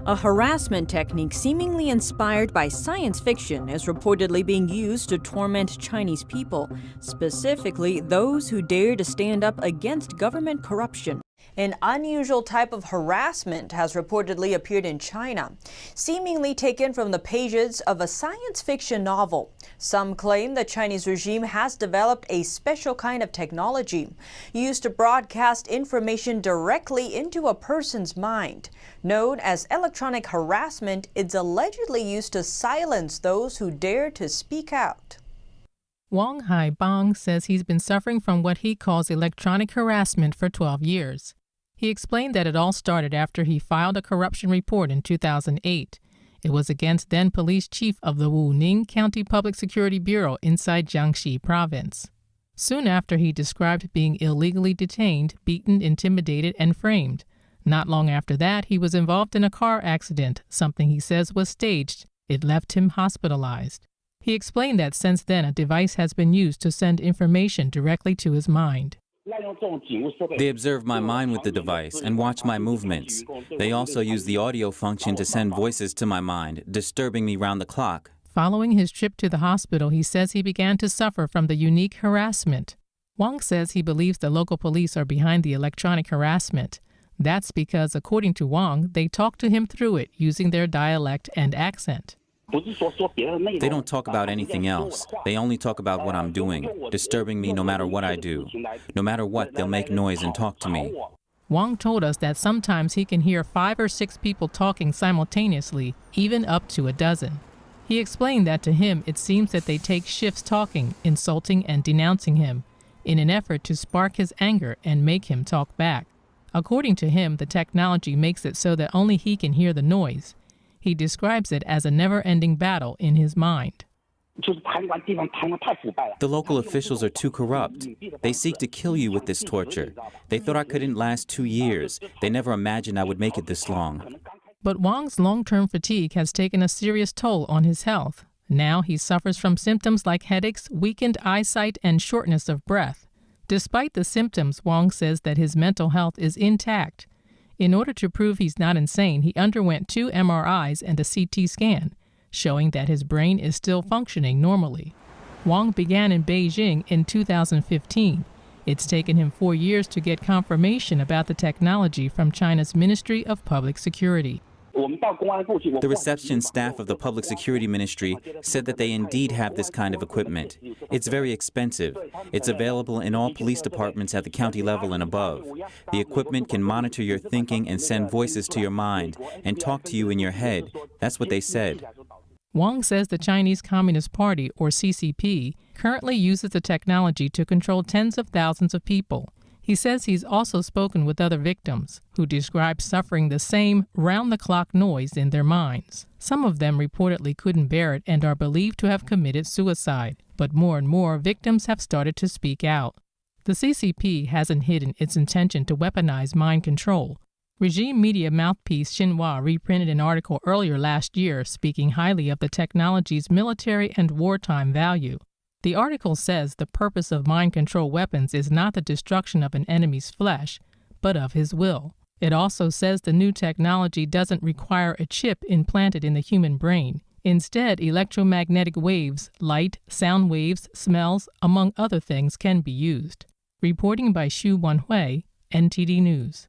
A harassment technique seemingly inspired by science fiction is reportedly being used to torment Chinese people, specifically those who dare to stand up against government corruption. An unusual type of harassment has reportedly appeared in China, seemingly taken from the pages of a science fiction novel. Some claim the Chinese regime has developed a special kind of technology used to broadcast information directly into a person's mind. Known as electronic harassment, it's allegedly used to silence those who dare to speak out. Wang Haibang says he's been suffering from what he calls electronic harassment for 12 years. He explained that it all started after he filed a corruption report in 2008. It was against then police chief of the Wuning County Public Security Bureau inside Jiangxi province. Soon after, he described being illegally detained, beaten, intimidated, and framed. Not long after that, he was involved in a car accident, something he says was staged. It left him hospitalized. He explained that since then, a device has been used to send information directly to his mind. They observe my mind with the device and watch my movements. They also use the audio function to send voices to my mind, disturbing me round the clock. Following his trip to the hospital, he says he began to suffer from the unique harassment. Wang says he believes the local police are behind the electronic harassment. That's because, according to Wang, they talk to him through it using their dialect and accent. They don't talk about anything else. They only talk about what I'm doing, disturbing me no matter what I do. No matter what, they'll make noise and talk to me. Wang told us that sometimes he can hear 5 or 6 people talking simultaneously, even up to a dozen. He explained that to him it seems that they take shifts talking, insulting, and denouncing him, in an effort to spark his anger and make him talk back. According to him, the technology makes it so that only he can hear the noise. He describes it as a never-ending battle in his mind. The local officials are too corrupt. They seek to kill you with this torture. They thought I couldn't last 2 years. They never imagined I would make it this long. But Wang's long-term fatigue has taken a serious toll on his health. Now he suffers from symptoms like headaches, weakened eyesight, and shortness of breath. Despite the symptoms, Wang says that his mental health is intact. In order to prove he's not insane, he underwent 2 MRIs and a CT scan, showing that his brain is still functioning normally. Wang began in Beijing in 2015. It's taken him 4 years to get confirmation about the technology from China's Ministry of Public Security. The reception staff of the Public Security Ministry said that they indeed have this kind of equipment. It's very expensive. It's available in all police departments at the county level and above. The equipment can monitor your thinking and send voices to your mind and talk to you in your head. That's what they said. Wang says the Chinese Communist Party, or CCP, currently uses the technology to control tens of thousands of people. He says he's also spoken with other victims who describe suffering the same round-the-clock noise in their minds. Some of them reportedly couldn't bear it and are believed to have committed suicide. But more and more victims have started to speak out. The CCP hasn't hidden its intention to weaponize mind control. Regime media mouthpiece Xinhua reprinted an article earlier last year speaking highly of the technology's military and wartime value. The article says the purpose of mind control weapons is not the destruction of an enemy's flesh, but of his will. It also says the new technology doesn't require a chip implanted in the human brain. Instead, electromagnetic waves, light, sound waves, smells, among other things, can be used. Reporting by Xu Wanhui, NTD News.